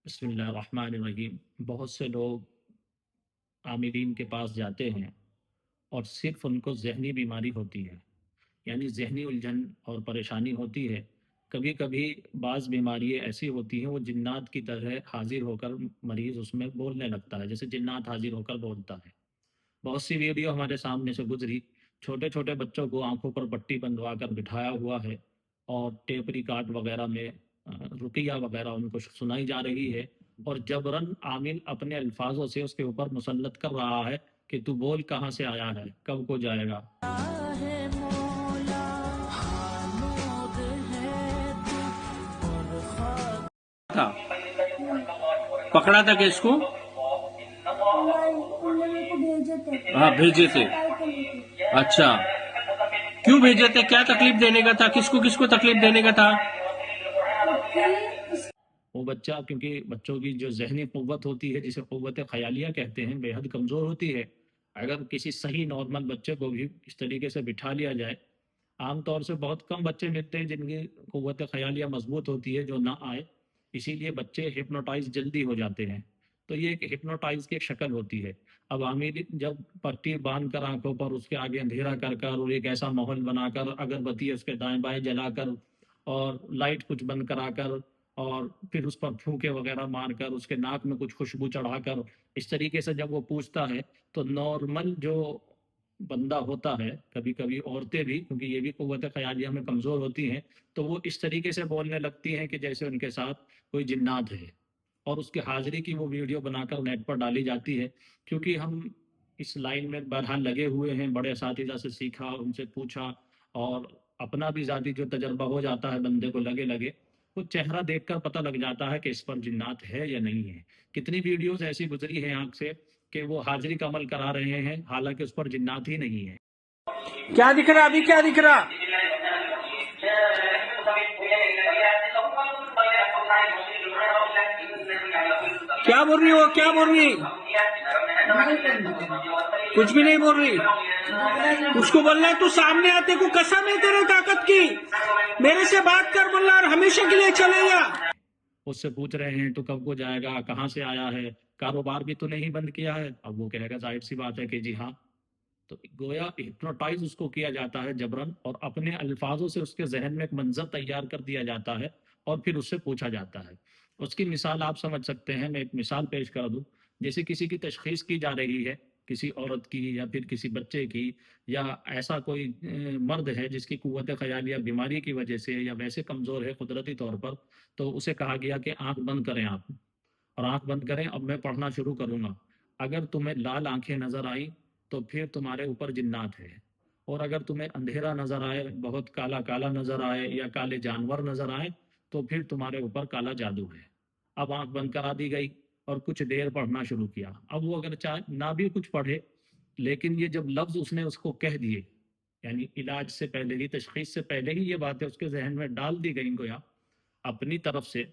बिस्मिल्लाहिर्रहमानिर्रहीम। बहुत से लोग आमिरीन के पास जाते हैं और सिर्फ उनको ज़हनी बीमारी होती है, यानी ज़हनी उलझन और परेशानी होती है। कभी कभी बाज़ बीमारियाँ ऐसी होती हैं वो जिन्नात की तरह हाजिर होकर मरीज़ उसमें बोलने लगता है, जैसे जिन्नात हाजिर होकर बोलता है। बहुत सी वीडियो हमारे सामने से गुजरी। छोटे छोटे बच्चों को आंखों पर पट्टी बंधवा कर बिठाया हुआ है और टेप रिकॉर्ड वगैरह में रुकिया वगैरह उनको सुनाई जा रही है, और जबरन आमिल अपने अल्फाजों से उसके ऊपर मुसल्लत कर रहा है कि तू बोल कहाँ से आया है, कब को जाएगा। था पकड़ा था किसको? उन्होंने मेरे को भेजे थे। हाँ भेजे थे। अच्छा, क्यों भेजे थे? क्या तकलीफ देने का था? किसको किसको तकलीफ देने का था? वो बच्चा, क्योंकि बच्चों की जो जहनी क़ुव्वत होती है, जिसे क़ुव्वत ख़यालिया कहते हैं, बेहद कमज़ोर होती है। अगर किसी सही नॉर्मल बच्चे को भी इस तरीके से बिठा लिया जाए, आम तौर से बहुत कम बच्चे मिलते हैं जिनकी क़ुव्वत ख़यालिया मजबूत होती है जो ना आए, इसीलिए बच्चे हिप्नोटाइज जल्दी हो जाते हैं। तो ये एक हिप्नोटाइज की एक शक्ल होती है। अब आमिर जब पट्टी बांध कर आंखों पर उसके आगे अंधेरा कर कर और एक ऐसा माहौल बनाकर, अगरबत्ती उसके दाएं बाएं जलाकर और लाइट कुछ बंद कराकर और फिर उस पर फूके वगैरह मारकर उसके नाक में कुछ खुशबू चढ़ाकर, इस तरीके से जब वो पूछता है, तो नॉर्मल जो बंदा होता है, कभी कभी औरतें भी, क्योंकि ये भी कुव्वत ख़यालिया में कमज़ोर होती हैं, तो वो इस तरीके से बोलने लगती हैं कि जैसे उनके साथ कोई जिन्नात है, और उसकी हाजिरी की वो वीडियो बनाकर नेट पर डाली जाती है। क्योंकि हम इस लाइन में बहरहाल लगे हुए हैं, बड़े असातिज़ा से सीखा, उनसे पूछा, और अपना भी ज़ाती जो तजर्बा हो जाता है बंदे को लगे लगे, वो चेहरा देखकर पता लग जाता है कि इस पर जिन्नात है या नहीं है। कितनी वीडियोस ऐसी गुजरी हैं आंख से कि वो हाजिरी का अमल करा रहे हैं, हालांकि उस पर जिन्नात ही नहीं है। क्या दिख रहा? अभी क्या दिख रहा? क्या बोल रही हो? क्या बोल रही? कुछ भी नहीं बोल रही। उसको बोलना है तू सामने आते को कसम है तेरे ताकत की, मेरे से बात कर, बोलना और हमेशा के लिए चले जा। उससे पूछ रहे हैं तो कब को जाएगा, कहाँ से आया है, कारोबार भी तो नहीं बंद किया है। अब वो कहेगा जाहिर सी बात है कि जी हाँ। तो गोया हिप्नोटाइज उसको किया जाता है जबरन, और अपने अल्फाजों से उसके जहन में एक मंजर तैयार कर दिया जाता है, और फिर उससे पूछा जाता है। उसकी मिसाल आप समझ सकते हैं, मैं एक मिसाल पेश कर दूं। जैसे किसी की तशखीस की जा रही है, किसी औरत की या फिर किसी बच्चे की, या ऐसा कोई मर्द है जिसकी कुव्वत ख़यालिया बीमारी की वजह से या वैसे कमज़ोर है कुदरती तौर पर, तो उसे कहा गया कि आंख बंद करें आप, और आंख बंद करें, अब मैं पढ़ना शुरू करूंगा। अगर तुम्हें लाल आंखें नजर आई तो फिर तुम्हारे ऊपर जिन्नात है, और अगर तुम्हें अंधेरा नजर आए, बहुत काला काला नजर आए या काले जानवर नजर आए, तो फिर तुम्हारे ऊपर काला जादू है। अब आंख बंद करा दी गई और कुछ देर पढ़ना शुरू किया। अब वो अगर चाहे ना भी कुछ पढ़े, लेकिन ये जब लफ्ज उसने उसको कह दिए, यानी इलाज से पहले ही, तशखीस से पहले ही ये बातें उसके जहन में डाल दी गई गोया अपनी तरफ से,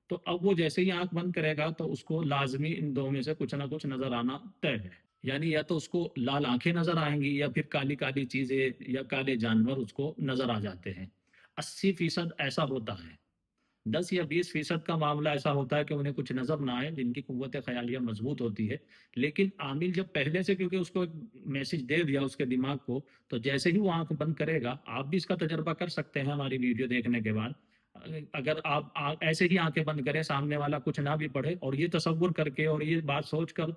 तो अब वो जैसे ही आंख बंद करेगा तो उसको लाजमी इन दो में से कुछ ना कुछ नजर आना तय है। यानी या तो उसको लाल आंखें नजर आएंगी या फिर काली काली चीजें या काले जानवर उसको नजर आ जाते हैं। 80% ऐसा होता है। 10 या 20% का मामला ऐसा होता है कि उन्हें कुछ नजर ना आए, जिनकी कुव्वत ख्यालिया मजबूत होती है। लेकिन आमिल जब पहले से, क्योंकि उसको एक मैसेज दे दिया उसके दिमाग को, तो जैसे ही वो आंख बंद करेगा, आप भी इसका तजर्बा कर सकते हैं हमारी वीडियो देखने के बाद। अगर आप ऐसे ही आंखें बंद करें, सामने वाला कुछ ना भी पढ़े, और ये तसव्वुर करके और ये बात सोच कर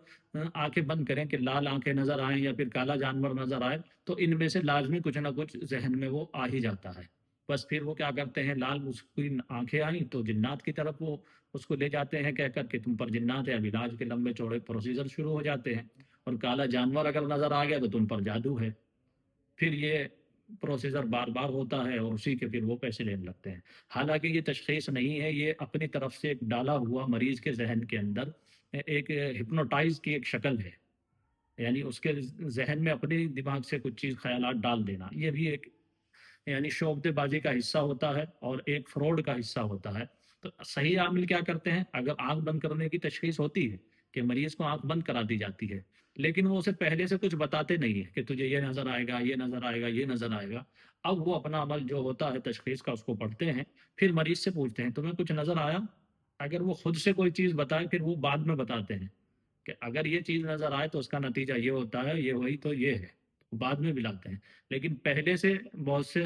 आंखें बंद करें कि लाल आंखें नजर आए या फिर काला जानवर नजर आए, तो इनमें से लाजमी कुछ ना कुछ जहन में वो आ ही जाता है। बस फिर वो क्या करते हैं, लाल उसकी आंखें आई तो जिन्नात की तरफ वो उसको ले जाते हैं कहकर कि तुम पर जिन्नात है। अब इलाज के लंबे चौड़े प्रोसीजर शुरू हो जाते हैं, और काला जानवर अगर नजर आ गया तो तुम पर जादू है। फिर ये प्रोसीजर बार बार होता है और उसी के फिर वो पैसे लेने लगते हैं। हालांकि ये तशखीस नहीं है, ये अपनी तरफ से एक डाला हुआ मरीज के जहन के अंदर एक हिप्नोटाइज की एक शक्ल है, यानी उसके जहन में अपने दिमाग से कुछ चीज़ ख्यालात डाल देना। ये भी एक यानी शोबतेबाजी का हिस्सा होता है और एक फ्रॉड का हिस्सा होता है। तो सही आमिल क्या करते हैं, अगर आंख बंद करने की तशखीस होती है कि मरीज को आंख बंद करा दी जाती है, लेकिन वो उसे पहले से कुछ बताते नहीं है कि तुझे ये नजर आएगा, ये नजर आएगा, ये नजर आएगा। अब वो अपना अमल जो होता है तशखीस का उसको पढ़ते हैं, फिर मरीज से पूछते हैं तुम्हें कुछ नजर आया। اگر وہ خود سے کوئی چیز بتائے پھر وہ بعد میں بتاتے ہیں کہ اگر یہ چیز نظر آئے تو اس کا نتیجہ یہ ہوتا ہے، یہ وہی تو یہ ہے، بعد میں بھی لاتے ہیں۔ لیکن پہلے سے بہت سے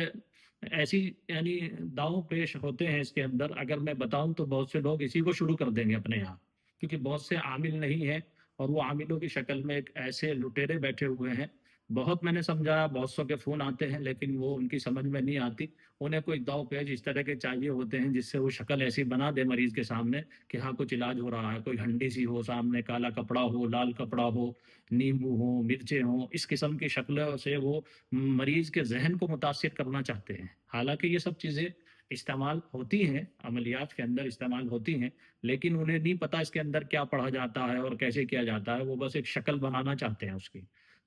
ایسی یعنی داؤں پیش ہوتے ہیں اس کے اندر، اگر میں بتاؤں تو بہت سے لوگ اسی کو شروع کر دیں گے اپنے یہاں، کیونکہ بہت سے عامل نہیں ہیں اور وہ عاملوں کی شکل میں ایک ایسے لٹیرے بیٹھے ہوئے ہیں۔ بہت میں نے سمجھایا، بہت سو کے فون آتے ہیں لیکن وہ ان کی سمجھ میں نہیں آتی۔ انہیں کوئی داؤ پیش اس طرح کے چاہیے ہوتے ہیں جس سے وہ شکل ایسی بنا دے مریض کے سامنے کہ ہاں کچھ علاج ہو رہا ہے، کوئی ہنڈی سی ہو سامنے، کالا کپڑا ہو، لال کپڑا ہو، نیمبو ہو، مرچیں ہوں، اس قسم کی شکلوں سے وہ مریض کے ذہن کو متاثر کرنا چاہتے ہیں۔ حالانکہ یہ سب چیزیں استعمال ہوتی ہیں، عملیات کے اندر استعمال ہوتی ہیں، لیکن انہیں نہیں پتا اس کے اندر کیا پڑھا جاتا ہے اور کیسے کیا جاتا ہے، وہ بس ایک شکل بنانا چاہتے ہیں اس کی۔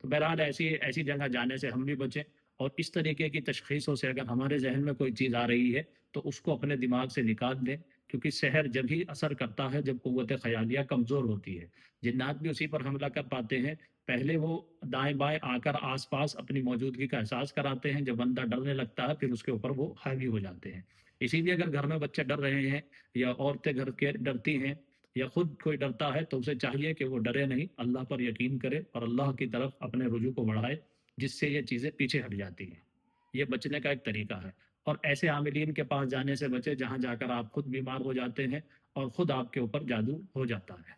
تو بہرحال ایسی جگہ جانے سے ہم بھی بچیں، اور اس طریقے کی تشخیصوں سے اگر ہمارے ذہن میں کوئی چیز آ رہی ہے تو اس کو اپنے دماغ سے نکال دیں، کیونکہ سحر جب ہی اثر کرتا ہے جب قوت خیالیہ کمزور ہوتی ہے۔ جنات بھی اسی پر حملہ کر پاتے ہیں، پہلے وہ دائیں بائیں آ کر آس پاس اپنی موجودگی کا احساس کراتے ہیں، جب بندہ ڈرنے لگتا ہے پھر اس کے اوپر وہ حاوی ہو جاتے ہیں۔ اسی لیے اگر گھر میں بچے ڈر رہے ہیں یا عورتیں گھر کے ڈرتی ہیں یا خود کوئی ڈرتا ہے تو اسے چاہیے کہ وہ ڈرے نہیں، اللہ پر یقین کرے اور اللہ کی طرف اپنے رجوع کو بڑھائے، جس سے یہ چیزیں پیچھے ہٹ جاتی ہیں۔ یہ بچنے کا ایک طریقہ ہے، اور ایسے عاملین کے پاس جانے سے بچے جہاں جا کر آپ خود بیمار ہو جاتے ہیں اور خود آپ کے اوپر جادو ہو جاتا ہے۔